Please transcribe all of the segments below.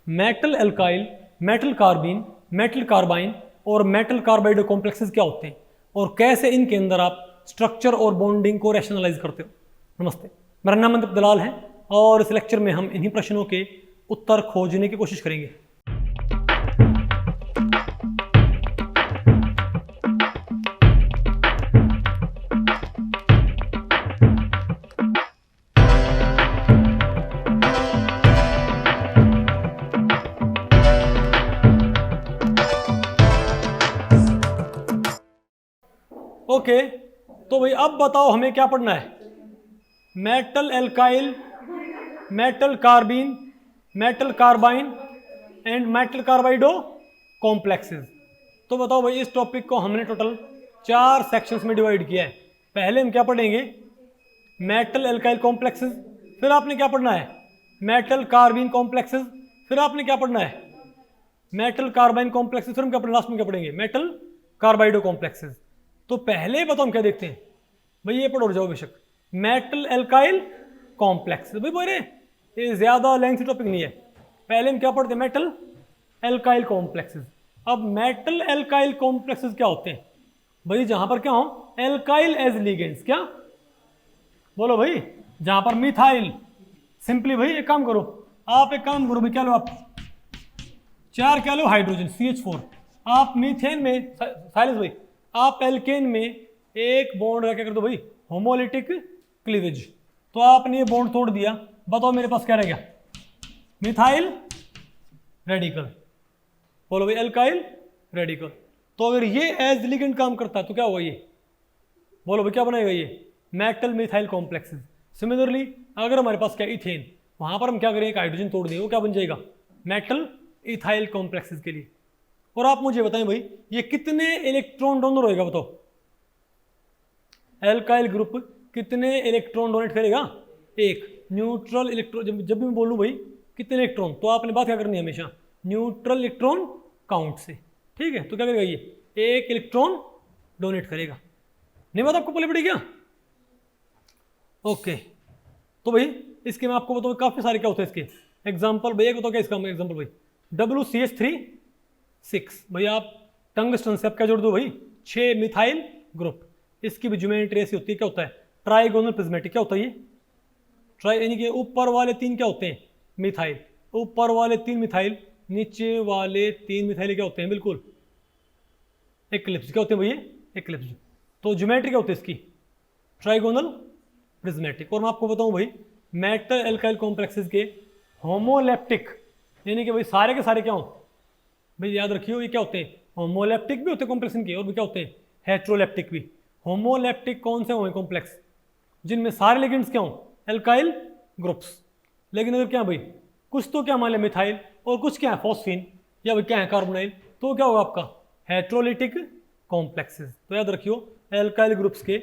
Metal alkyl, metal carbene, metal carbyne और metal carbide complexes क्या होते हैं और कैसे इनके अंदर आप स्ट्रक्चर और बॉन्डिंग को रैशनलाइज करते हो। नमस्ते, मेरा नाम मनदीप दलाल है और इस लेक्चर में हम इन्हीं प्रश्नों के उत्तर खोजने की कोशिश करेंगे। ओके, तो भाई अब बताओ हमें क्या पढ़ना है। Metal alkyl, metal carbene, metal carbyne and metal carbido complexes. तो बताओ भाई, इस टॉपिक को हमने टोटल 4 सेक्शंस में डिवाइड किया है। पहले हम क्या पढ़ेंगे, मेटल एल्काइल कॉम्प्लेक्सेस, फिर आपने क्या पढ़ना है मेटल कार्बीन कॉम्प्लेक्सेस, फिर आपने क्या पढ़ना है मेटल कार्बाइन कॉम्प्लेक्सेस, फिर हम क्या लास्ट में क्या पढ़ेंगे मेटल कार्बाइडो कॉम्प्लेक्सेस। तो पहले बताओ हम क्या देखते हैं भाई, ये पढ़ो जाओ बेशक, मेटल एल्काइल कॉम्प्लेक्स। भाई बोले ये ज्यादा लेंथी टॉपिक नहीं है। पहले हम क्या पढ़ते हैं मेटल एल्काइल कॉम्प्लेक्सेस। अब मेटल एल्काइल कॉम्प्लेक्सेस क्या होते हैं भाई, जहां पर क्या हो एल्काइल एज लिगेंड्स। क्या बोलो भाई, जहां पर मिथाइल, सिंपली भाई एक काम करो, आप एक काम करो भाई, क्या लो आप 4 क्या लो हाइड्रोजन CH4, आप मीथेन में साइलेंस भाई, आप एल्केन में एक बॉन्ड क्या कर दो भाई होमोलिटिक क्लीवेज। तो आपने ये बॉन्ड तोड़ दिया, बताओ मेरे पास क्या रह गया मिथाइल रेडिकल। बोलो भाई एल्काइल रेडिकल। तो अगर ये एज लिगेंड काम करता है तो क्या होगा ये, बोलो भाई क्या बनाएगा ये मेटल मिथाइल कॉम्प्लेक्सेस। सिमिलरली अगर हमारे पास क्या इथेन, वहां पर हम क्या करें एक हाइड्रोजन तोड़ दें, वो क्या बन जाएगा मेटल इथाइल कॉम्प्लेक्सेस के लिए। और आप मुझे बताएं भाई ये कितने इलेक्ट्रॉन डोनर होएगा, बताओ एल्काइल ग्रुप कितने इलेक्ट्रॉन डोनेट करेगा, एक न्यूट्रल इलेक्ट्रॉन। जब भी मैं बोलूं भाई कितने इलेक्ट्रॉन, तो आपने बात क्या करनी है हमेशा न्यूट्रल इलेक्ट्रॉन काउंट से, ठीक है। तो क्या करेगा ये एक इलेक्ट्रॉन डोनेट करेगा। नहीं बात आपको पहले पड़ी क्या, ओके। तो भाई इसके मैं आपको बताऊँ काफी सारे क्या होते हैं इसके एग्जाम्पल। भाई एक बताओ क्या इसका एग्जाम्पल भाई WCH3 6 भाई, आप टंगस्टन से आप क्या जोड़ दो भाई 6 मिथाइल ग्रुप। इसकी भी ज्योमेट्री ऐसी होती है, क्या होता है ट्राइगोनल प्रिज्मेटिक। क्या होता है ये ट्राई, यानी कि ऊपर वाले 3 क्या होते हैं मिथाइल, ऊपर वाले 3 मिथाइल, नीचे वाले 3 मिथाइल क्या होते हैं बिल्कुल एक्लिप्स। क्या होते हैं भाई एक्लिप्स। तो ज्योमेट्री क्या होती है इसकी ट्राइगोनल प्रिज्मेटिक। और मैं आपको बताऊं भाई मेटल एल्काइल कॉम्प्लेक्सेस के होमोलेप्टिक, यानी कि भाई सारे के सारे क्या हो भाई, याद रखियो ये क्या होते हैं होमोलेप्टिक भी होते हैं कॉम्प्लेक्स के, और भी क्या होते हैं हेट्रोलेप्टिक भी। होमोलेप्टिक कौन से होंगे कॉम्प्लेक्स, जिनमें सारे लिगेंड्स क्या हो एल्काइल ग्रुप्स। लेकिन अगर क्या भाई कुछ तो क्या मान लिया मिथाइल और कुछ क्या है फॉस्फीन या भाई क्या है कार्बोनाइल, तो क्या होगा आपका हेट्रोलिटिक कॉम्प्लेक्सेस। तो याद रखियो एल्काइल ग्रुप्स के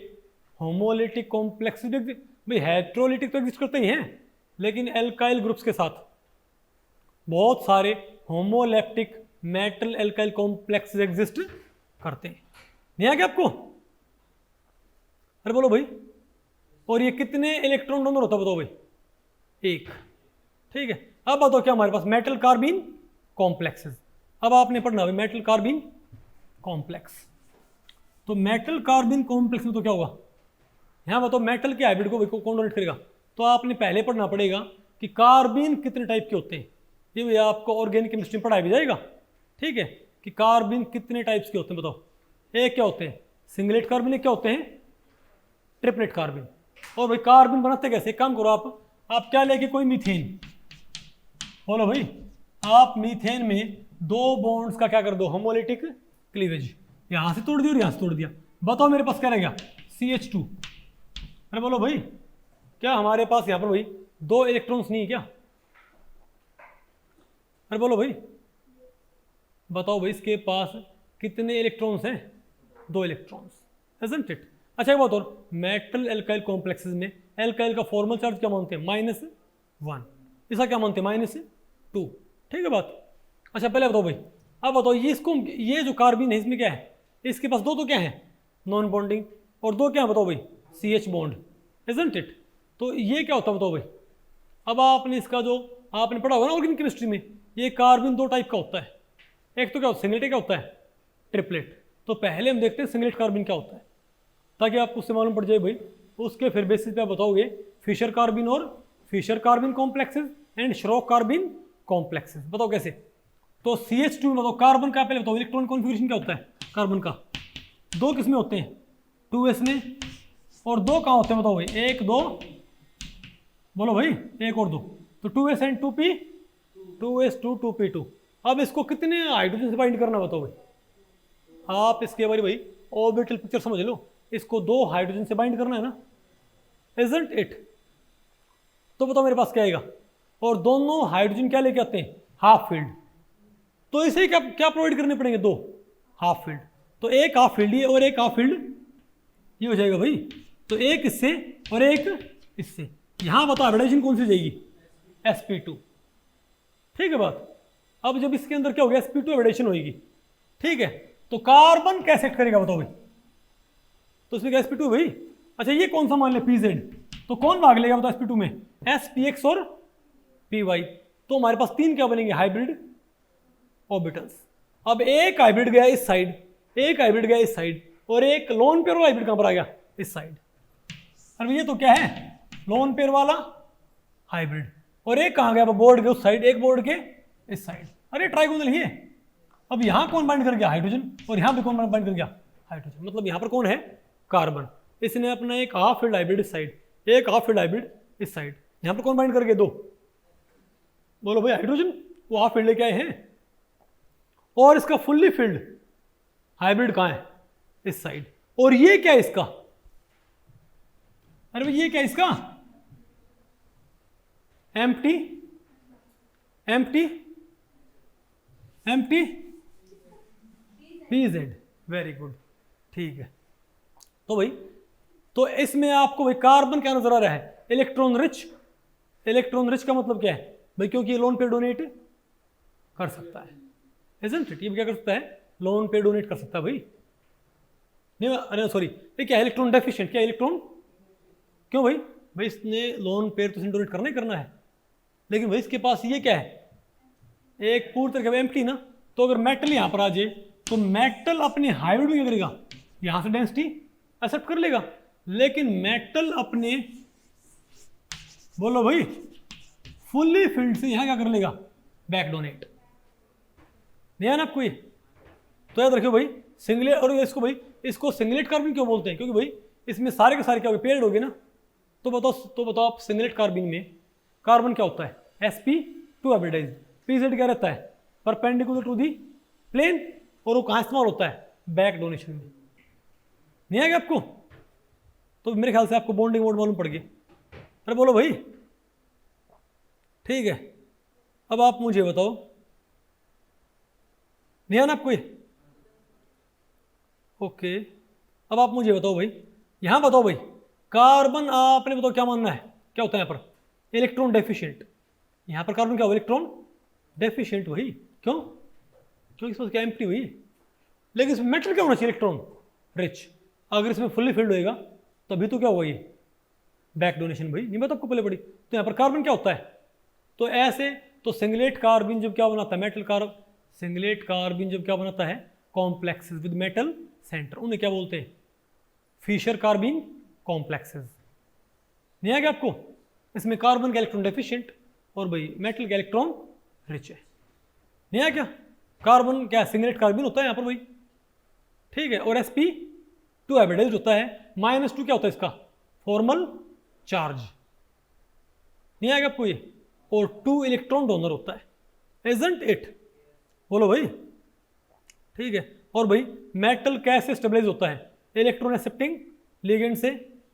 होमोलिटिक कॉम्प्लेक्सेस भाई, हेट्रोलिटिक तो एग्जिस्ट करते ही हैं, लेकिन एल्काइल ग्रुप्स के साथ बहुत सारे homoleptic metal alkyl complexes exist करते हैं। नहीं आ गया आपको, अरे बोलो भाई। और ये कितने इलेक्ट्रॉन डोनर होता है बताओ भाई, एक, ठीक है। अब बताओ क्या हमारे पास मेटल कार्बीन कॉम्प्लेक्सेस। अब आपने पढ़ना भाई मेटल कार्बीन कॉम्प्लेक्स। तो मेटल कार्बीन कॉम्प्लेक्स में तो क्या होगा, यहाँ बताओ मेटल के हाइब्रिड को कौन डोनेट करेगा। तो आपने पहले पढ़ना पड़ेगा कि कार्बीन कितने टाइप के होते हैं, ये भी आपको ऑर्गेनिक केमिस्ट्री में पढ़ाया भी जाएगा, ठीक है, कि कार्बीन कितने टाइप्स के होते हैं बताओ। एक क्या होते हैं सिंगलेट कार्बन, एक क्या होते हैं ट्रिपलेट कार्बन। और भाई कार्बन बनाते कैसे, एक काम करो आप क्या लेके कोई मीथेन, बोलो भाई आप मीथेन में 2 बॉन्ड्स का क्या कर दो होमोलिटिक क्लीवेज, यहां से तोड़ दिया और यहां से तोड़ दिया, बताओ मेरे पास क्या रह गया CH2। अरे बोलो भाई क्या हमारे पास यहां पर भाई 2 इलेक्ट्रॉन्स नहीं है क्या, अरे बोलो भाई बताओ भाई इसके पास कितने इलेक्ट्रॉन्स हैं 2 इलेक्ट्रॉन्स, isn't it? अच्छा एक बात और, मेटल एल्काइल कॉम्प्लेक्सेस में एल्काइल का फॉर्मल चार्ज क्या मानते हैं -1, इसका क्या मानते हैं -2, ठीक है बात। अच्छा पहले बताओ भाई, अब बताओ ये इसको, ये जो कार्बन है इसमें क्या है, इसके पास 2 तो क्या है नॉन बॉन्डिंग, और 2 क्या है बताओ भाई CH बॉन्ड, isn't it? तो ये क्या होता है बताओ भाई। अब आपने इसका जो आपने पढ़ा होगा ना ऑर्गेनिक केमिस्ट्री में, ये कार्बन 2 टाइप का होता है, एक तो क्या होता है सिंगलेट, क्या होता है ट्रिपलेट। तो पहले हम देखते हैं सिंगलेट कार्बन क्या होता है, ताकि आपको उससे मालूम पड़ जाए भाई, उसके फिर बेसिस पे आप बताओगे फिशर कार्बन और Fischer carbene complexes and Schrock carbene complexes. बताओ कैसे। तो CH2 में बताओ कार्बन का, पहले बताओ इलेक्ट्रॉन कॉन्फ़िगरेशन क्या होता है कार्बन का, 2 किस में होते हैं 2s में, और 2 कहाँ होते हैं बताओ भाई 1 2, बोलो भाई 1 और 2, तो 2s and 2p, 2s2 2p2। अब इसको कितने हाइड्रोजन से बाइंड करना बताओ भाई, आप इसके बारे भाई ऑर्बिटल पिक्चर समझ लो, इसको 2 हाइड्रोजन से बाइंड करना है ना, इजंट इट। तो बताओ मेरे पास क्या आएगा, और दोनों हाइड्रोजन क्या लेके आते हैं हाफ फील्ड, तो इसे क्या क्या प्रोवाइड करने पड़ेंगे 2 हाफ फील्ड, तो एक हाफ फील्ड ये और एक हाफ फील्ड ये हो जाएगा भाई, तो एक इससे और एक इससे। यहां बताओ हाइब्रिडाइजेशन कौन सी जाएगी sp2, ठीक है बात। अब जब इसके अंदर क्या हो गया sp2 हाइब्रिडाइजेशन होगी, ठीक है, तो कार्बन कैसे एक्ट करेगा बताओ भाई, तो इसमें क्या sp2 भाई, अच्छा ये कौन सा मान ले pz, तो कौन भाग लेगा बताओ sp2 में spx और py, तो हमारे पास 3 क्या बनेंगे हाइब्रिड ऑर्बिटल्स। अब एक हाइब्रिड गया इस साइड, एक हाइब्रिड गया इस साइड, और एक लोन पेयर वाला हाइब्रिड कहां पर आ गया इस साइड। अरे ये तो क्या है लोन पेयर वाला हाइब्रिड, और एक कहां गया बोर्ड के उस साइड, एक बोर्ड के इस साइड, अरे ट्राइगोनल ही है। अब यहां कौन बाइंड कर गया हाइड्रोजन, और यहां भी कौन बाइंड कर गया हाइड्रोजन, मतलब यहां पर कौन है कार्बन, इसने अपना एक हाफ फील्ड हाइब्रिड इस साइड, एक हाफ फील्ड हाइब्रिड इस साइड, यहां पर कौन बाइंड कर गए 2, बोलो भाई हाइड्रोजन, वो हाफ फील्ड लेके आए हैं, और इसका फुल्ली फील्ड हाइब्रिड कहां है इस साइड, और ये क्या है इसका, अरे भाई ये क्या है इसका empty empty empty pz, very good, ठीक है। तो भाई तो इसमें आपको भाई कार्बन क्या नजर आ रहा है इलेक्ट्रॉन रिच, इलेक्ट्रॉन रिच का मतलब क्या है भाई, क्योंकि ये लोन पे डोनेट कर सकता है, isn't it? ये क्या कर सकता है लोन पे डोनेट कर सकता है भाई, नहीं अरे सॉरी ये क्या इलेक्ट्रॉन डेफिशिएंट, क्या इलेक्ट्रॉन, क्यों भाई, भाई इसने लोन पेयर तो डोनेट करना ही करना है, लेकिन भाई इसके पास ये क्या है एक पूरी तरह का एम्प्टी ना, तो अगर मेटल यहां पर आ जाए तो मेटल अपने हाइब्रिड में क्या करेगा यहां से डेंसिटी एक्सेप्ट कर लेगा, लेकिन मेटल अपने बोलो भाई फुल्ली फील्ड से यहां क्या कर लेगा बैक डोनेट, नहीं है ना आपको ये, तो याद रखियो भाई सिंगलेट, और इसको भाई इसको सिंगलेट कार्बन क्यों बोलते हैं, क्योंकि भाई इसमें सारे के सारे क्या हो गए पेयर्ड हो गए ना, तो बताओ आप सिंगलेट कार्बन में कार्बन क्या होता है sp2 हाइब्रिडाइज्ड, pz क्या रहता है परपेंडिकुलर टू दी प्लेन, और वो कहाँ इस्तेमाल होता है बैक डोनेशन में, नहीं आएगा आपको, तो मेरे ख्याल से आपको बॉन्डिंग मोड मालूम पड़ गई, अरे बोलो भाई ठीक है। अब आप मुझे बताओ नहीं है ना आपको ये, ओके, अब आप मुझे बताओ भाई, यहां बताओ भाई कार्बन आपने बताओ क्या मानना है क्या होता है यहाँ पर इलेक्ट्रॉन डेफिशिएंट, यहां पर कार्बन क्या हो इलेक्ट्रॉन डेफिशिएंट भाई, क्यों, क्योंकि इसमें क्या एम्प्टी हुई, लेकिन इसमें मेटल क्या होना चाहिए इलेक्ट्रॉन रिच, अगर इसमें फुल्ली फिल्ड होएगा तभी तो क्या होगा ये बैक डोनेशन भाई, नहीं बता आपको पहले पड़ी, तो यहाँ पर कार्बन क्या होता है, तो ऐसे तो सिंगलेट कार्बन जब क्या बनाता है मेटल कार्बन, सिंगलेट कार्बन जब क्या बनाता है कॉम्प्लेक्सेस विद मेटल सेंटर, उन्हें क्या बोलते हैं फिशर कार्बन कॉम्प्लेक्सेस, नहीं आ गया आपको, इसमें कार्बन का इलेक्ट्रॉन डेफिशिएंट और भाई मेटल का इलेक्ट्रॉन रिच है, नहीं आ क्या, कार्बन क्या सिंगलेट कार्बन होता है यहाँ पर भाई, ठीक है, और sp2 हाइब्रिडाइज्ड होता है, -2 क्या होता है इसका फॉर्मल चार्ज, नहीं आएगा आपको ये, और 2 इलेक्ट्रॉन डोनर होता है, isn't it, बोलो भाई ठीक है। और भाई मेटल कैसे स्टेबलाइज होता है इलेक्ट्रॉन एक्सेप्टिंग लिगेंड से,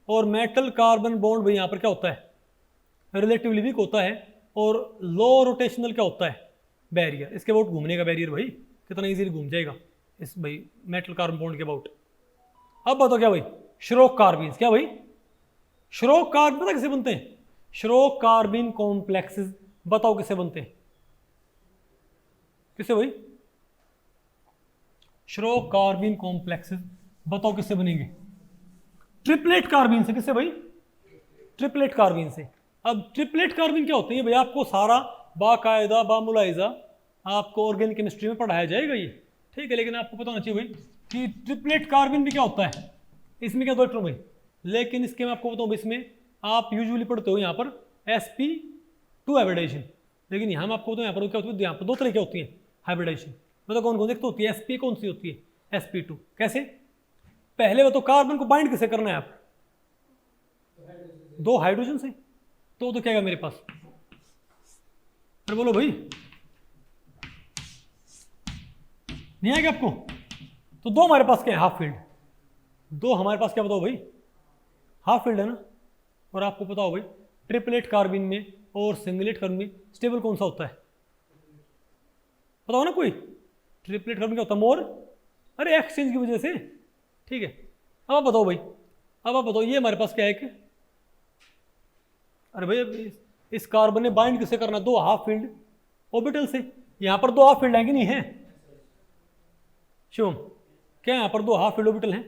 और मेटल कार्बन बॉन्ड भाई यहाँ पर क्या होता है रिलेटिवली वीक होता है, और लो रोटेशनल क्या होता है बैरियर, इसके अबाउट घूमने का बैरियर भाई कितना इजीली घूम जाएगा इस भाई मेटल कार्बन बॉन्ड के अबाउट। अब बताओ क्या भाई श्रोक कार्बीन्स, क्या भाई श्रोक कार्बन पता कैसे बनते हैं, श्रोक कार्बन कॉम्प्लेक्सेस बताओ कैसे बनते हैं, किससे भाई श्रोक कार्बन कॉम्प्लेक्सेस बताओ किससे बनेंगे, ट्रिपलेट कार्बन से, किससे भाई ट्रिपलेट कार्बन से। अब ट्रिपलेट कार्बन क्या होते हैं भाई आपको सारा बाकायदा बामुलाइजा आपको ऑर्गेनिक केमिस्ट्री में पढ़ाया जाएगा ये, ठीक है। लेकिन आपको पता होना चाहिए भाई कि ट्रिपलेट कार्बन भी क्या होता है, इसमें क्या दो इलेक्ट्रॉन भाई, लेकिन इसके मैं आपको बताऊँ इसमें आप यूजुअली पढ़ते हो यहाँ पर sp2 हाइब्रिडाइजेशन, लेकिन यहाँ मैं आपको बताऊँ यहाँ पर क्या होती है, यहाँ पर दो तरह की होती है हाइब्रिडाइजेशन। मतलब कौन कौन सी, एक तो होती है sp, कौन सी होती है sp2। कैसे, पहले वो तो कार्बन को बाइंड कैसे करना है आप, दो हाइड्रोजन से, तो क्या है मेरे पास, अरे बोलो भाई नहीं आएगा आपको, तो दो हमारे पास क्या है, हाफ फील्ड, दो हमारे पास क्या बताओ भाई, हाफ फील्ड है ना। और आपको पता हो भाई ट्रिपलेट कार्बन में और सिंगलेट कार्बन में स्टेबल कौन सा होता है, पता हो ना कोई, ट्रिपलेट कार्बन क्या होता है, मोर, अरे एक्सचेंज की वजह से, ठीक है। अब आप बताओ भाई, अब आप बताओ ये हमारे पास क्या है कि, अरे भाई इस कार्बन ने बाइंड किससे करना, दो हाफ फील्ड ऑर्बिटल से, यहां पर दो हाफ फील्ड है कि नहीं है शिवम, क्या यहाँ पर दो हाफ फील्ड ऑर्बिटल हैं,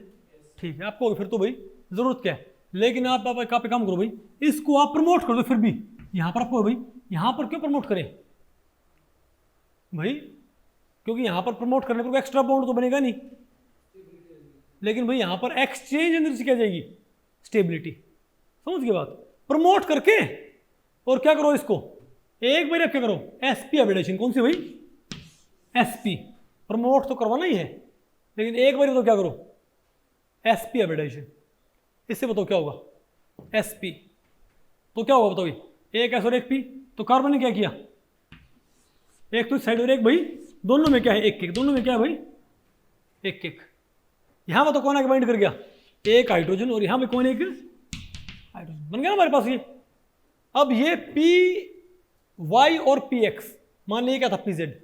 ठीक है। आपको फिर तो भाई जरूरत क्या है, लेकिन आप कहाँ पे काम करो भाई, इसको आप प्रमोट कर दो, फिर भी यहाँ पर आपको भाई यहाँ पर क्यों प्रमोट करें भाई, क्योंकि यहाँ पर प्रमोट करने पर एक्स्ट्रा बॉन्ड तो बनेगा नहीं, लेकिन भाई यहाँ पर एक्सचेंज एनर्जी क्या जाएगी, स्टेबिलिटी, समझ गए बात। प्रमोट करके और क्या करो इसको, एक बार आप क्या करो sp हाइब्रिडाइजेशन, कौन सी भाई sp, प्रमोट तो करवाना ही है, लेकिन एक बार तो क्या करो sp हाइब्रिडाइजेशन, इससे बताओ क्या होगा sp, तो क्या होगा बताओ, एक s और एक p, तो कार्बन ने क्या किया, एक तो साइड और एक भाई दोनों में क्या है, एक एक, दोनों में क्या है भाई एक एक, यहां पर तो कौन आके बाइंड कर गया, एक हाइड्रोजन, और यहां पे कौन एक हाइड्रोजन, बन गया ना हमारे पास ये। अब ये पी वाई और पी एक्स, मान लीजिए क्या था पी जेड,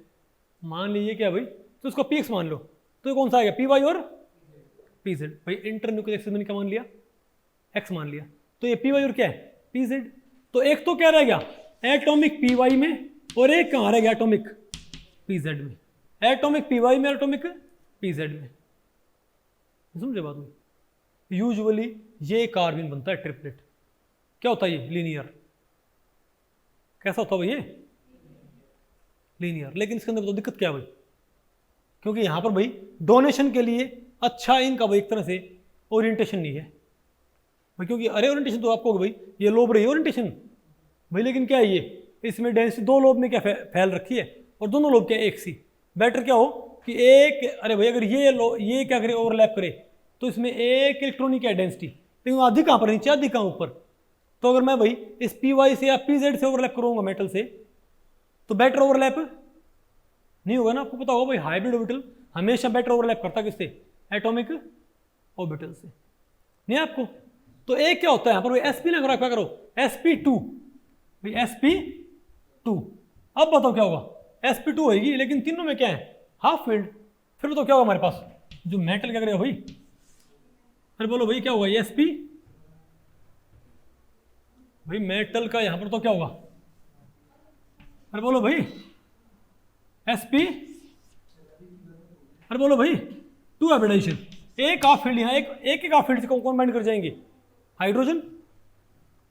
मान लीजिए क्या भाई, तो इसको पी एक्स मान लो, तो ये कौन सा आ गया, पी वाई और पी जेड, भाई इंटरन्यूक्लियर एक्सिस मैंने क्या मान लिया, एक्स मान लिया, तो ये पी वाई और क्या है पी जेड, तो एक तो क्या रह गया एटॉमिक पी वाई में, और एक कहाँ रह गया एटॉमिक पी जेड में, एटॉमिक पी वाई में, एटॉमिक पी जेड में, समझे बात में। यूजुअली ये कार्बन बनता है ट्रिपलेट, क्या होता है ये लीनियर, कैसा होता है भाई ये लीनियर, लेकिन इसके अंदर तो दिक्कत क्या है भाई, क्योंकि यहां पर भाई डोनेशन के लिए अच्छा इनका भाई एक तरह से ओरिएंटेशन नहीं है भाई, क्योंकि अरे ओरिएंटेशन तो आपको भाई ये लोब रही है ओरिएंटेशन भाई, लेकिन क्या है ये, इसमें डेंसिटी दो लोब में क्या फैल रखी है, और दोनों लोब क्या एक सी, बेटर क्या हो कि एक, अरे भाई अगर ये क्या करे ओवरलैप करे, तो इसमें एक इलेक्ट्रॉन की क्या डेंसिटी, लेकिन आधी कहाँ पर नीचे आधी कहाँ ऊपर, तो अगर मैं भाई इस पी वाई से या पी जेड से ओवरलैप करूंगा मेटल से, तो बेटर ओवरलैप नहीं होगा ना। आपको पता होगा भाई हाइब्रिड ऑर्बिटल हमेशा बेटर ओवरलैप करता किससे, एटॉमिक ऑर्बिटल से, नहीं आपको। तो एक क्या होता है यहाँ पर sp ना करो, क्या करो sp2 भाई sp2, अब बताओ क्या होगा sp2 होगी, लेकिन तीनों में क्या है हाफ फील्ड, फिर बताओ क्या होगा हमारे पास, जो मेटल क्या करेगा भाई, फिर बोलो भाई क्या होगा ये sp, भाई मेटल का यहां पर तो क्या होगा, अरे बोलो भाई sp, अरे बोलो भाई 2 हाइब्रिडाइजेशन, एक हाफ फील्ड यहाँ, एक हाफ फील्ड से कौन बाइंड कर जाएंगे हाइड्रोजन,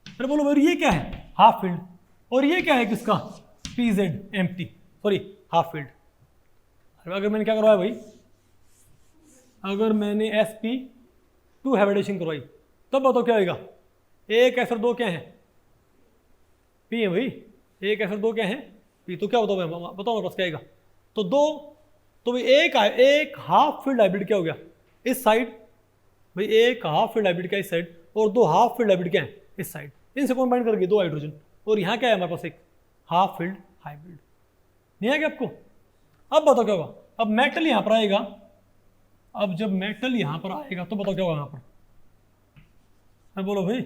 अरे बोलो भाई ये क्या है हाफ फील्ड, और ये क्या है किसका pz empty, sorry half field. अगर मैंने क्या करवाया भाई, अगर मैंने sp2 हाइब्रिडाइजेशन करवाई, तब बताओ क्या होगा, एक एस और दो क्या है पी है भाई, एक एस और दो क्या है पी, तो क्या बताओ बताओ मेरे पास क्या आएगा, तो दो, तो भाई एक हाफ फील्ड हाइब्रिड क्या हो गया इस साइड, भाई एक हाफ फील्ड हाइब्रिड क्या इस साइड, और दो हाफ फील्ड हाइब्रिड क्या है इस साइड, इनसे कौन बाइंड करके दो हाइड्रोजन, और यहाँ क्या है हमारे पास एक हाफ फील्ड हाइब्रिड, नहीं आएगा आपको। अब बताओ क्या होगा, अब मेटल यहाँ पर आएगा, अब जब मेटल यहाँ पर आएगा तो बताओ क्या होगा यहाँ पर, अरे बोलो भाई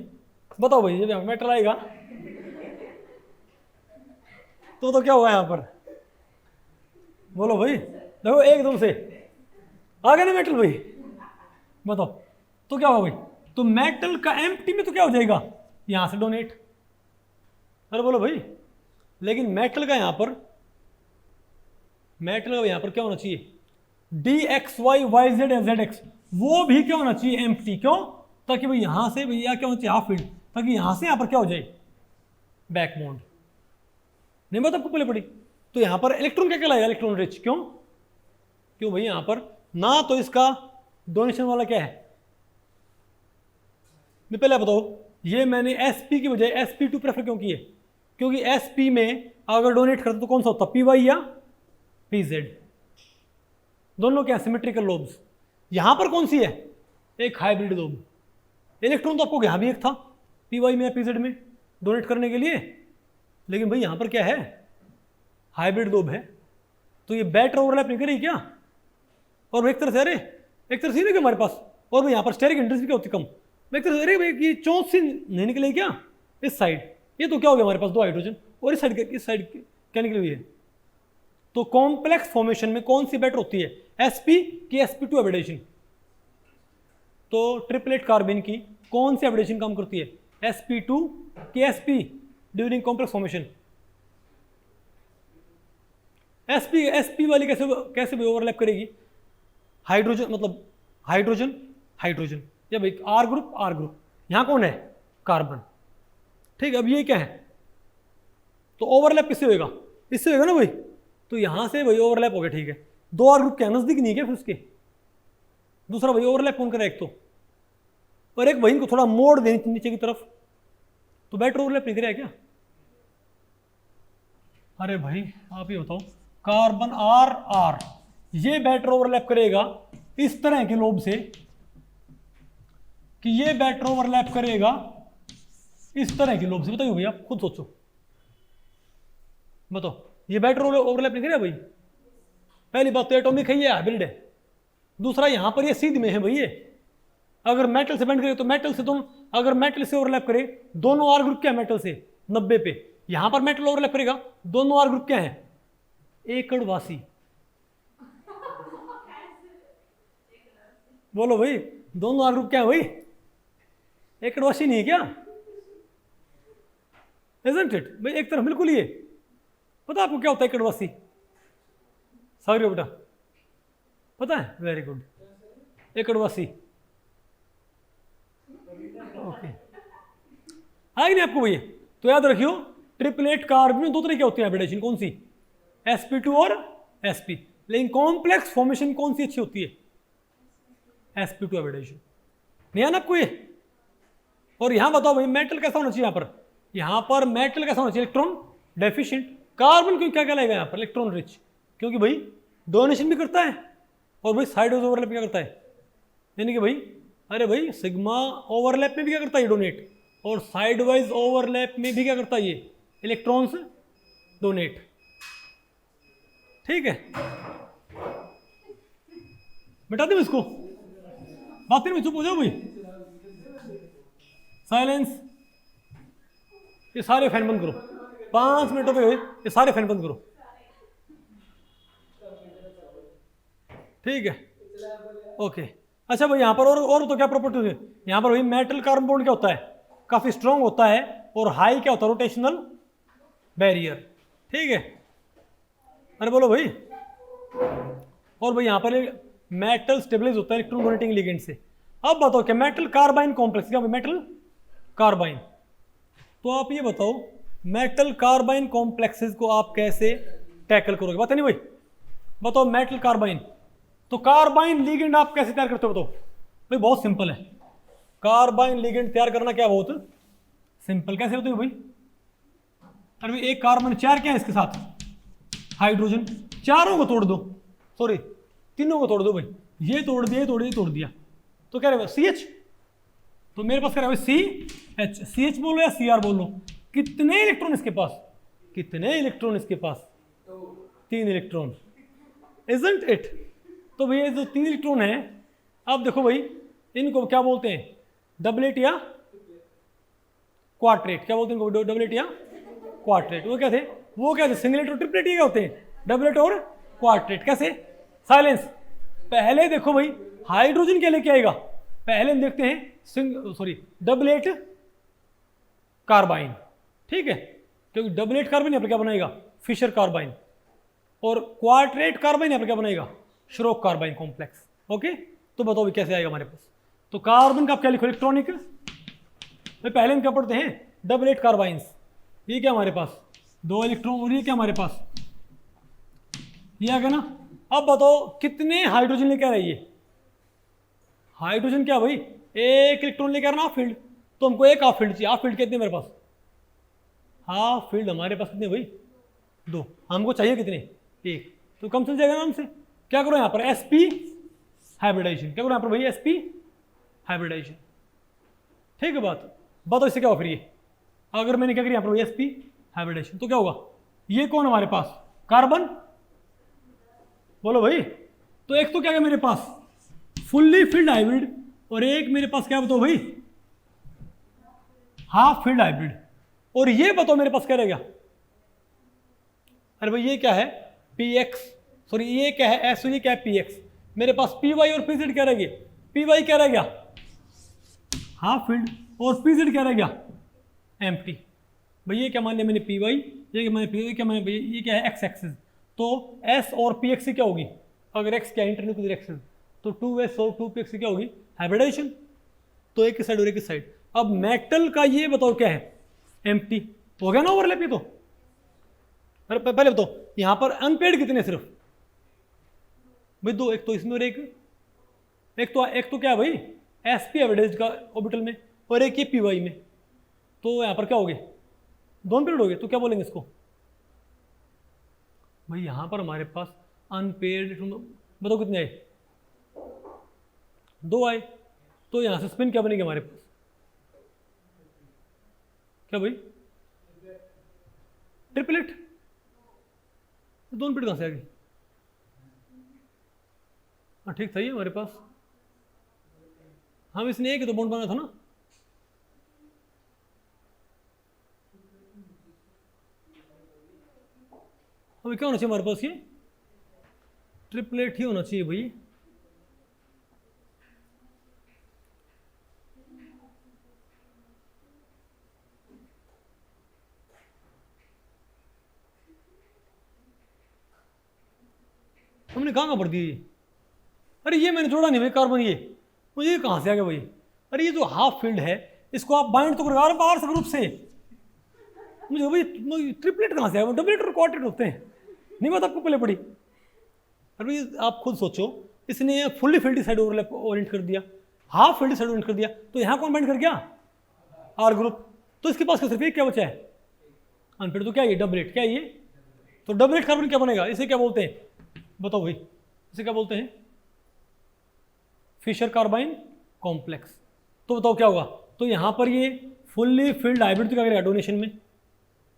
बताओ भाई, जब मेटल आएगा तो क्या होगा यहाँ पर, बोलो भाई, देखो एकदम से आ गया ना मेटल भाई, बताओ तो क्या होगा भाई, तो मेटल का एम्प्टी में तो क्या हो जाएगा यहां से डोनेट, अरे बोलो भाई, लेकिन मेटल का यहां पर क्या होना चाहिए dxy yz zx, वो भी क्या होना चाहिए एम्प्टी, क्यों, ताकि भाई यहां से भैया क्या होना चाहिए हाफ फील्ड, ताकि यहां से यहां पर क्या हो जाए बैक बॉन्ड, नहीं बात आपको पहले पड़ी। तो यहाँ पर इलेक्ट्रॉन क्या कहलाएगा, इलेक्ट्रॉन रिच। क्यों, क्यों भाई यहाँ पर ना तो इसका डोनेशन वाला क्या है, मैं पहले बताओ, ये मैंने sp की बजाय sp2 प्रेफर क्यों किए, क्योंकि sp में अगर डोनेट करते तो कौन सा होता, py या pz, दोनों क्या सिमेट्रिकल लोब्स। यहां पर कौन सी है, एक हाइब्रिड लोब। इलेक्ट्रॉन तो आपको यहां भी एक था py में या pz में डोनेट करने के लिए, लेकिन भाई यहां पर क्या है, हाइब्रिड लोब है, तो ये बेटर ओवरलैप नहीं करेगी क्या। और एक तरह से, अरे एक तरह से नहीं हमारे पास, और भाई यहाँ पर स्टेरिक इंटेंसिटी भी क्या होती कम, एक तरह से अरे भाई ये चौंस सी नहीं निकलेगी क्या इस साइड, ये तो क्या हो गया हमारे पास दो हाइड्रोजन, और इस साइड क्या निकली हुई है। तो कॉम्प्लेक्स फॉर्मेशन में कौन सी बेटर होती है, sp की sp2 एबिडेशन। तो ट्रिपलेट कार्बन की कौन सी एबिडेशन काम करती है, sp2 की sp during complex formation. sp वाली कैसे भी ओवरलैप करेगी, हाइड्रोजन मतलब हाइड्रोजन हाइड्रोजन, या भाई आर ग्रुप, यहां कौन है, कार्बन। ठीक है, अब ये क्या है, तो ओवरलैप किससे होगा, इससे होगा ना भाई, तो यहां से भाई ओवरलैप हो गया। ठीक है, दो आर ग्रुप क्या नजदीक नहीं है क्या फिर उसके, दूसरा भाई ओवरलैप कौन करे, एक तो, और एक भाई इनको थोड़ा मोड़ देनी नीचे की तरफ, तो बेटर ओवरलैप नहीं करेगा क्या। अरे भाई आप ये बताओ, कार्बन आर आर, ये बेटर ओवरलैप करेगा इस तरह के लोब से, कि ये बेटर ओवरलैप करेगा इस तरह के लोब से। बताइए भैया, खुद सोचो, बताओ, ये बेटर ओवरलैप नहीं करेगा भाई। पहली बात तो एटॉमिक है, ये हाइब्रिड है, दूसरा यहां पर ये सीध में है भाई, ये अगर मेटल से बैंड करे तो मेटल से तुम, अगर मेटल से ओवरलैप करे, दोनों आर ग्रुप क्या है मेटल से 90 पे, यहां पर मेटल ओवरलैप करेगा, दोनों आर ग्रुप क्या है एकड़वासी। बोलो भाई, दोनों आर ग्रुप क्या है भाई, एकड़वासी नहीं है क्या, इजंट इट भाई, एक तरफ बिल्कुल ही है। पता आपको क्या होता है एकड़वासी, सॉरी बेटा पता है, वेरी गुड, एकड़वासी, ओके है नहीं आपको भैया। तो याद रखियो, ट्रिपलेट कार्बन में दो तरह के होते हैं एबिडेशन, कौन सी, sp2 और sp, लेकिन कॉम्प्लेक्स फॉर्मेशन कौन सी अच्छी होती है, sp2 एबिडेशन, नहीं आना आपको ये। और यहां बताओ भाई मेटल कैसा होना चाहिए, यहां पर मेटल कैसा होना चाहिए, इलेक्ट्रॉन डेफिशिएंट। कार्बन क्यों क्या कहलाएगा यहाँ पर, इलेक्ट्रॉन रिच, क्योंकि भाई डोनेशन भी करता है, और भाई साइड वाइज ओवरलैप क्या करता है, यानी कि भाई अरे भाई सिग्मा ओवरलैप में भी क्या करता है डोनेट, और साइड वाइज ओवरलैप में भी क्या करता है ये इलेक्ट्रॉन्स डोनेट। ठीक है, मिटा दूं इसको, बात नहीं, चुप हो जाओ भाई, साइलेंस, ये सारे फैन बंद करो, 5 मिनटों पे ये सारे फैन बंद करो। ठीक है, ओके। अच्छा भाई यहाँ पर और तो क्या प्रॉपर्टीज है, यहाँ पर भाई मेटल कार्बन बॉन्ड क्या होता है, काफी स्ट्रांग होता है, और हाई क्या होता है, रोटेशनल बैरियर। ठीक है, अरे बोलो भाई, और भाई यहाँ पर मेटल स्टेबलाइज होता है इलेक्ट्रॉन डोनेटिंग लिगेंड से। अब बताओ क्या मेटल कार्बाइन कॉम्प्लेक्स, क्या मेटल कार्बाइन, तो आप ये बताओ मेटल कार्बाइन कॉम्प्लेक्सेस को आप कैसे टैकल करोगे, पता नहीं भाई, बताओ मेटल कार्बाइन, तो कार्बाइन लिगेंड आप कैसे तैयार करते हो, बताओ भाई, बहुत सिंपल है, कार्बाइन लिगेंड तैयार करना क्या बहुत सिंपल, कैसे होते हो भाई, अरे भाई एक कार्बन चार क्या है इसके साथ हाइड्रोजन, चारों को तोड़ दो, सॉरी तीनों को तोड़ दो भाई, ये तोड़ दिया, तोड़ दिया, तो क्या रहेगा CH, तो मेरे पास क्या रहेगा CH, CH बोलो या CR बोलो, कितने इलेक्ट्रॉन इसके पास, कितने इलेक्ट्रॉन इसके पास, 3 इलेक्ट्रॉन, इजंट इट। तो भैया जो 3 इलेक्ट्रॉन है, अब देखो भाई इनको क्या बोलते हैं, डबलेट या क्वार्ट्रेट, क्या बोलते हैं इनको, डबलेट या क्वार्ट्रेट। वो क्या थे सिंगलेट और ट्रिपलेट, ये क्या होते हैं डबलेट और क्वार्ट्रेट। कैसे, साइलेंस, पहले देखो भाई हाइड्रोजन क्या लेके आएगा, पहले हम देखते हैं डबलेट कार्बाइन। ठीक है, क्योंकि डबलेट कार्बाइन यहाँ पर क्या बनाएगा, फिशर कार्बाइन, और क्वार्ट्रेट कार्बाइन यहाँ पर क्या बनाएगा, श्रोक कार्बाइन कॉम्प्लेक्स। ओके, तो बताओ कैसे आएगा हमारे पास, तो कार्बन का आप क्या लिखो, इलेक्ट्रॉनिक, पहले हम क्या पढ़ते हैं डबलेट कार्बाइंस, ये क्या हमारे पास 2 इलेक्ट्रॉन और ये क्या हमारे पास, ये आ गया ना। अब बताओ कितने हाइड्रोजन लेकर आ रहा है ये, हाइड्रोजन क्या भाई, 1 इलेक्ट्रॉन लेकर आ रहा हाफ फील्ड, तो हमको एक हाफ फील्ड चाहिए। हाफ फील्ड कितने मेरे पास, हाफ फील्ड हमारे पास कितने भाई, 2, हमको चाहिए कितने, 1, तो कम चल जाएगा आराम से। क्या करो यहाँ पर sp हाइब्रिडाइजेशन, क्या करो यहाँ पर भाई sp हाइब्रिडाइजेशन, ठीक है बात। बताओ इससे क्या हो फिर ये, अगर मैंने क्या करी यहाँ पर sp हाइब्रिडाइजेशन तो क्या होगा, ये कौन हमारे पास, कार्बन, बोलो भाई। तो एक तो क्या है मेरे पास फुल्ली फिल्ड हाइब्रिड, और एक मेरे पास क्या बताओ भाई, हाफ फील्ड हाइब्रिड। और ये बताओ मेरे पास क्या रहेगा, अरे भाई ये क्या है px, सॉरी ये क्या है s, ये क्या है px, मेरे पास py और pz क्या रहेगी, py क्या रह गया हाफ फील्ड और pz क्या रह गया एम्प्टी। भाई ये क्या मान लिया मैंने py, ये क्या मैंने py, क्या मैंने ये क्या है x एक्सिस, तो s और px क्या होगी, अगर x क्या इंटरन्यूक्लियर एक्सिस, तो 2s और 2px क्या होगी हाइब्रिडाइजेशन, तो एक साइड और एक साइड। अब मेटल का ये बताओ क्या है एम्प्टी, हो गया ना ओवरलैप ये तो। अरे पहले बताओ यहां पर अनपेड कितने सिर्फ भाई, 2, एक तो इसमें और एक तो क्या है भाई sp हाइब्रिडाइज्ड का ऑर्बिटल में, और एक ये py में, तो यहां पर क्या हो गए, 2 अनपेड हो गए। तो क्या बोलेंगे इसको भाई, यहां पर हमारे पास अनपेड बताओ कितने आए, 2 आए, तो यहां से स्पिन क्या बनेगी हमारे पास, क्या भाई ट्रिपलेट, 2 अनपेड कहां से आ गई, हाँ ठीक सही है हमारे पास, हम इसने एक ही तो बॉन्ड बना था ना। अभी क्या होना चाहिए हमारे पास, ये ट्रिपलेट ही होना चाहिए भाई। हमने कहाँ भर दी, अरे ये मैंने जोड़ा नहीं भाई कार्बन, ये मुझे ये कहाँ से आ गया भाई, अरे ये जो हाफ फील्ड है इसको आप बाइंड तो करो बाहर से ग्रुप से, मुझे भाई ट्रिपलेट कहाँ से आया, डबलेट और क्वार्टेट होते हैं, नहीं बात आपको पहले पड़ी। अरे भाई आप खुद सोचो, इसने fully field side overlap Orient कर दिया, हाफ फील्ड साइड ओरिएंट कर दिया, तो यहाँ कौन बाइंड कर गया आर ग्रुप, तो इसके पास सिर्फ एक क्या बचा है अनफिल्ड, तो क्या ये डबलेट, क्या ये, तो डबलेट कार्बन क्या बनेगा, इसे क्या बोलते हैं बताओ भाई, इसे क्या बोलते हैं फिशर कार्बाइन कॉम्प्लेक्स। तो बताओ क्या होगा, तो यहां पर ये फुल्ली फिल्ड हाइब्रिड क्या करेगा डोनेशन में,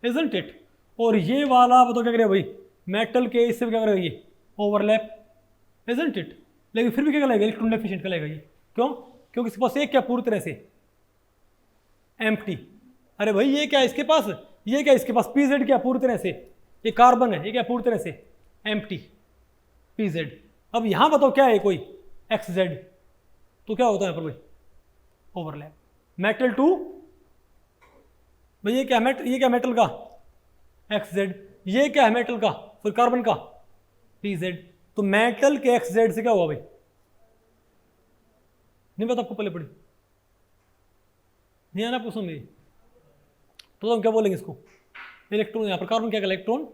इजंट इट, और ये वाला बताओ क्या करेगा भाई मेटल के इससे क्या करेगा ये ओवरलैप, इजंट इट, लेकिन फिर भी क्या कहलाएगा इलेक्ट्रॉन डेफिशिएंट कहलाएगा ये, क्यों, क्योंकि इसके पास एक क्या पूरी तरह से एम्प्टी। अरे भाई ये क्या इसके पास, ये क्या इसके पास पीजेड क्या पूरी तरह से, ये कार्बन है, ये क्या पूरी तरह से एम्प्टी पीजेड। अब यहां बताओ क्या है कोई एक्स जेड, तो क्या होता है यहाँ पर भाई ओवरलैप, मेटल टू भाई ये क्या ये क्या मेटल का एक्स जेड, ये क्या है मेटल का फिर कार्बन का पीजेड, तो मेटल के एक्स जेड से क्या हुआ भाई, नहीं पता आपको पहले पड़ी, नहीं आना आपको समझ, तो हम क्या बोलेंगे इसको इलेक्ट्रॉन, यहाँ पर कार्बन क्या इलेक्ट्रॉन,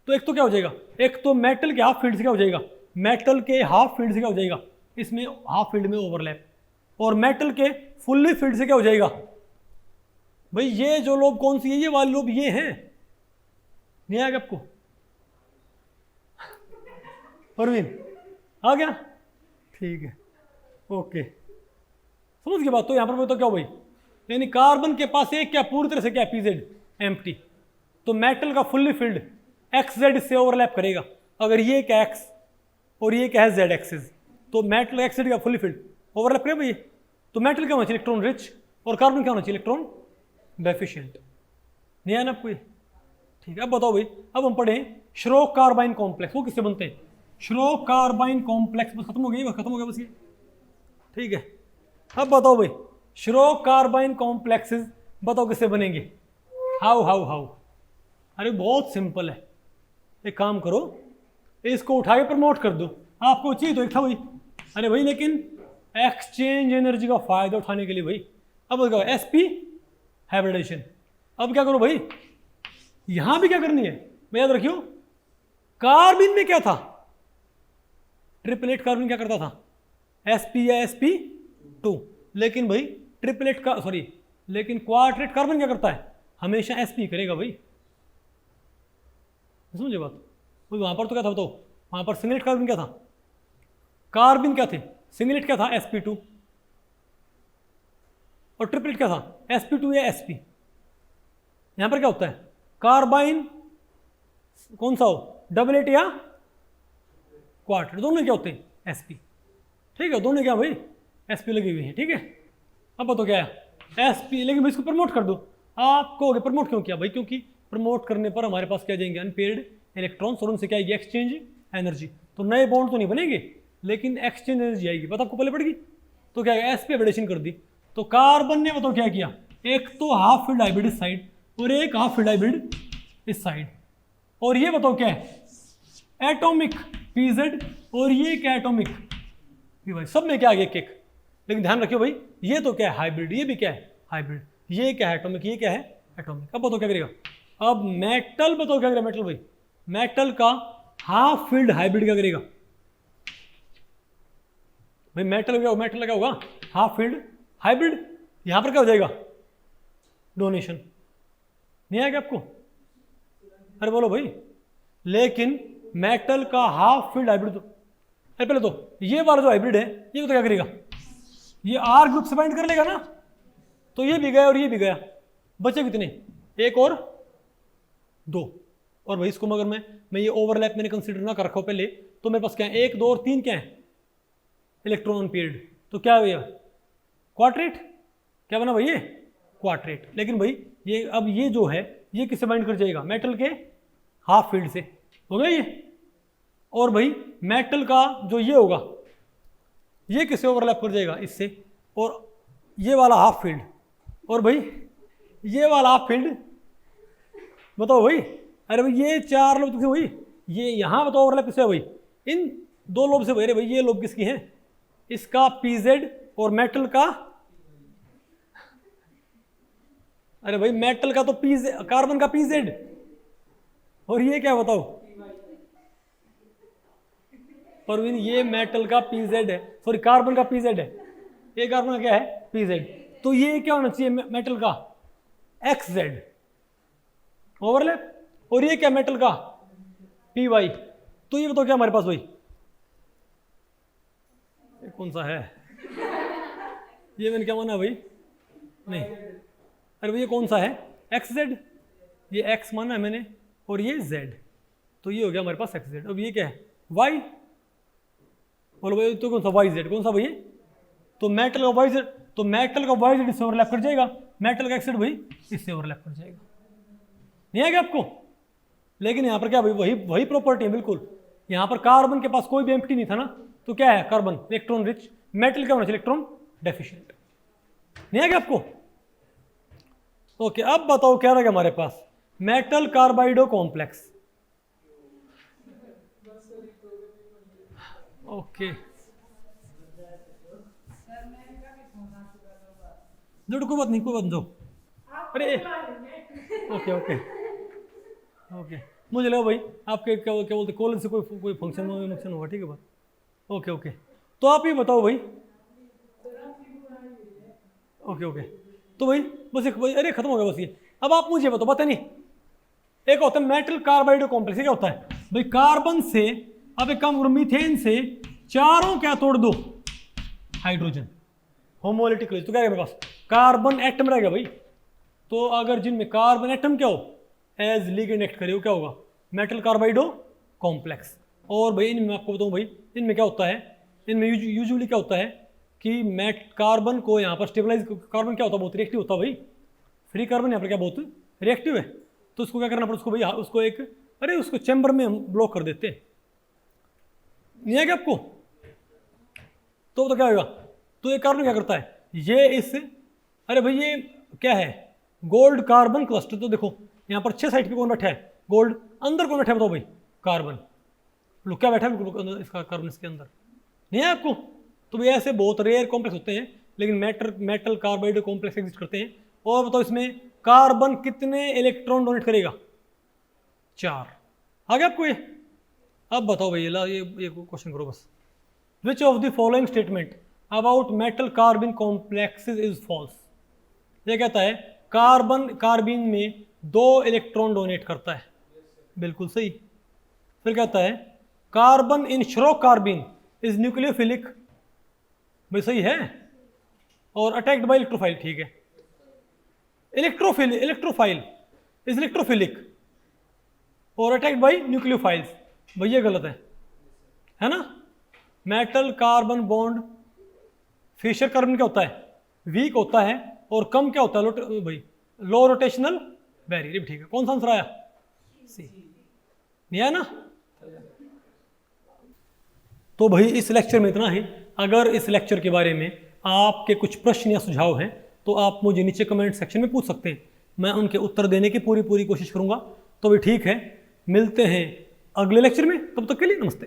तो एक तो क्या हो जाएगा, एक तो मेटल के हाफ फील्ड से क्या हो जाएगा, मेटल के हाफ फील्ड से क्या हो जाएगा इसमें हाफ फील्ड में ओवरलैप, और मेटल के फुल्ली फील्ड से क्या हो जाएगा भाई ये जो लोब कौन सी है, ये वाली लोब ये है, नहीं आएगा आपको परवीन आ गया, ठीक है ओके समझ गए बात। तो यहां पर तो क्या हो भाई, यानी कार्बन के पास एक क्या पूरी तरह से क्या पीजेड एम्प्टी, तो मेटल का फुल्ली फील्ड एक्स जेड से ओवरलैप करेगा, अगर ये क्या एक्स और ये क्या है जेड एक्सिस, तो मेटल एक्स जेड का फुल्ली फील्ड ओवरलैप करेगा भाई, तो मेटल क्या होना चाहिए इलेक्ट्रॉन रिच, और कार्बन क्या होना चाहिए इलेक्ट्रॉन डेफिशिएंट, नहीं है ना आपको ये, ठीक है। अब बताओ भाई, अब हम पढ़े श्रोक कार्बाइन कॉम्प्लेक्स, वो किससे बनते हैं, श्रोक कार्बाइन कॉम्प्लेक्स, बस खत्म हो गई, खत्म हो गया बस ये, ठीक है। अब बताओ भाई श्रोक कार्बाइन कॉम्प्लेक्सेस बताओ किससे बनेंगे, हाउ हाउ हाउ, अरे बहुत सिंपल है, एक काम करो इसको उठा के प्रमोट कर दो, आपको चाहिए तो एक था भाई, अरे भाई लेकिन एक्सचेंज एनर्जी का फायदा उठाने के लिए भाई, अब एसपी हाइब्रिडाइजेशन, अब क्या करो भाई यहां भी क्या करनी है, मैं याद रखियो, कार्बिन में क्या था, ट्रिपलेट कार्बन क्या करता था, sp या sp2, लेकिन भाई ट्रिपलेट का सॉरी लेकिन क्वार्टेट कार्बन क्या करता है, हमेशा sp करेगा भाई, समझे बात। भाई वहां पर तो क्या था बताओ, वहां पर सिंगलेट कार्बन क्या था, कार्बन क्या थे, सिंगलेट क्या था sp2, और ट्रिपलेट क्या था sp2 या sp। यहां पर क्या होता है, कार्बाइन कौन सा हो, डबलेट या क्वार्टेट, दोनों क्या होते हैं sp, ठीक है, दोनों क्या भाई sp लगी हुई है, ठीक है। अब बताओ क्या है sp, लेकिन भाई इसको प्रमोट कर दो, आप कहोगे प्रमोट क्यों किया भाई, क्योंकि प्रमोट करने पर हमारे पास क्या जाएंगे, अनपेयर्ड इलेक्ट्रॉन्स, और उनसे क्या आएगी, एक्सचेंज एनर्जी। तो नए बॉन्ड तो नहीं बनेंगे लेकिन एक्सचेंज एनर्जी आएगी, पता आपको पहले पड़ेगी। तो क्या है, sp एडिशन कर दी, तो कार्बन ने बताओ क्या किया, एक तो हाफ फील्ड हाइब्रिड इस साइड और एक हाफ फील्ड हाइब्रिड इस साइड, और ये बताओ क्या है, एटॉमिक pz, और ये क्या एटॉमिक पी भाई, सब में क्या आ गया एक एक, लेकिन ध्यान रखियो भाई ये तो क्या है हाइब्रिड, ये भी क्या है हाइब्रिड, ये क्या है एटॉमिक, ये क्या है एटॉमिक। अब बताओ क्या करेगा, अब मेटल बताओ क्या करेगा, मेटल भाई मेटल का हाफ फील्ड हाइब्रिड क्या करेगा भाई, मेटल क्या होगा हाफ फील्ड हाइब्रिड, यहां पर क्या हो जाएगा, डोनेशन, नहीं आएगा आपको, अरे बोलो भाई, लेकिन मेटल का हाफ फील्ड हाइब्रिड, तो अरे पहले तो ये वाला जो हाइब्रिड है ये तो क्या करेगा, ये आर ग्रुप से बाइंड कर लेगा ना, तो ये भी गया और ये भी गया, बचे कितने, एक और दो, और भाई इसको मगर मैं ये ओवरलैप मैंने कंसीडर ना कर रखा हूं पहले, तो मेरे पास क्या है, एक दो और तीन क्या है इलेक्ट्रॉन पीरियड, तो क्या है भैया क्वार्टेट, क्या बना भाई ये क्वार्टेट, लेकिन भाई ये अब ये जो है ये किससे बाइंड कर जाएगा, मेटल के हाफ फील्ड से, हो गया ये, और भाई मेटल का जो ये होगा ये किससे ओवरलैप कर जाएगा, इससे, और ये वाला हाफ फील्ड, और भाई ये वाला हाफ फील्ड, बताओ भाई, अरे भाई ये चार लोब किससे हुई, ये यहां बताओ ओवरलैप किससे भाई, इन दो लोब से भाई, अरे भाई ये लोब किसकी है, इसका pz, और मेटल का, अरे भाई मेटल का तो pz, कार्बन का pz, और ये क्या बताओ परवीन, ये मेटल का pz है, सॉरी कार्बन का pz है, ये कार्बन का क्या है pz, तो ये क्या होना चाहिए मेटल का xz ओवरलैप, और ये क्या मेटल का py, तो ये बताओ क्या हमारे पास भाई, ये कौन सा है, ये मैंने क्या माना भाई, नहीं, अरे भाई ये कौन सा है xz, ये x माना है मैंने, और ये z, तो ये हो गया हमारे पास xz, अब ये क्या है y, बोलो भाई तो कौन सा yz, कौन सा भाई, तो मेटल का yz, तो मेटल का yz इससे ओवरलैप कर जाएगा, मेटल का xz भाई इससे ओवरलैप कर जाएगा, नहीं आएगा आपको, लेकिन यहाँ पर क्या भाई वही वही प्रॉपर्टी है बिल्कुल, यहाँ पर कार्बन के पास कोई भी एम्प्टी नहीं था ना, तो क्या है कार्बन इलेक्ट्रॉन रिच, मेटल क्या होना चाहिए इलेक्ट्रॉन डेफिशिएंट, नहीं आएगा आपको। ओके अब बताओ क्या रहेगा हमारे पास, मेटल कार्बाइडो कॉम्प्लेक्स, ओके जो कोई बात नहीं दो, अरे ओके ओके ओके, मुझे लगा भाई आपके क्या बोलते कॉलेज से कोई फंक्शन होगा, ठीक है बात, ओके ओके, तो आप ये बताओ भाई, ओके ओके, तो भाई बस एक भाई, अरे खत्म हो गया बस ये, अब आप मुझे बताओ, पता नहीं, एक होता है मेटल कार्बाइडो कॉम्प्लेक्स, क्या होता है भाई, कार्बन से अब एक काम करो, मीथेन से चारों क्या तोड़ दो हाइड्रोजन, होमोलिटिक, तो क्या है मेरे पास कार्बन एटम रहेगा भाई, तो अगर जिनमें कार्बन एटम क्या हो एज लिगेंड एक्ट करे, क्या होगा मेटल कार्बाइडो कॉम्प्लेक्स, और भाई इनमें आपको बताऊं भाई, इनमें क्या होता है, इनमें यूजुअली क्या होता है कि कार्बन को यहाँ पर स्टेबलाइज, कार्बन क्या होता है बहुत रिएक्टिव होता है भाई, फ्री कार्बन यहाँ पर क्या बहुत रिएक्टिव है, तो उसको क्या करना पड़ता है, उसको भाई उसको एक, अरे उसको चैम्बर में हम ब्लॉक कर देते हैं, नहीं है क्या आपको, तो क्या होगा, तो ये कार्बन क्या करता है, ये इस, अरे भाई ये क्या है गोल्ड कार्बन क्लस्टर, तो देखो यहाँ पर 6 साइड पे कौन बैठा है गोल्ड, अंदर कौन बैठा है बताओ भाई कार्बन, लोग क्या बैठा है इसका कार्बन इसके अंदर, नहीं है आपको, तो भाई ऐसे बहुत रेयर कॉम्प्लेक्स होते हैं, लेकिन मेटल कार्बाइड कॉम्प्लेक्स एग्जिस्ट करते हैं, और बताओ इसमें कार्बन कितने इलेक्ट्रॉन डोनेट करेगा, 4। आ गया आपको ये? अब बताओ भैया, ये क्वेश्चन करो बस। Which of the following statement about metal carbene complexes is false? ये कहता है कार्बिन में 2 इलेक्ट्रॉन डोनेट करता है, बिल्कुल सही। फिर कहता है carbon in Schrock carbene is nucleophilic, भाई सही है। और अटैक्ड बाय इलेक्ट्रोफाइल, ठीक है। इलेक्ट्रोफाइल इज इलेक्ट्रोफिलिक और अटैक्ड बाय न्यूक्लियोफाइल्स, भैया गलत है ना। Metal carbon bond Fischer carbon क्या होता है? वीक होता है। और कम क्या होता है भाई? लो रोटेशनल बैरियर, ठीक है। कौन सा आंसर आया? सी, नहीं आया ना। तो भाई इस लेक्चर में इतना ही। अगर इस लेक्चर के बारे में आपके कुछ प्रश्न या सुझाव हैं तो आप मुझे नीचे कमेंट सेक्शन में पूछ सकते हैं, मैं उनके उत्तर देने की पूरी कोशिश करूंगा। तो भी ठीक है, मिलते हैं अगले लेक्चर में, तब तक के लिए नमस्ते।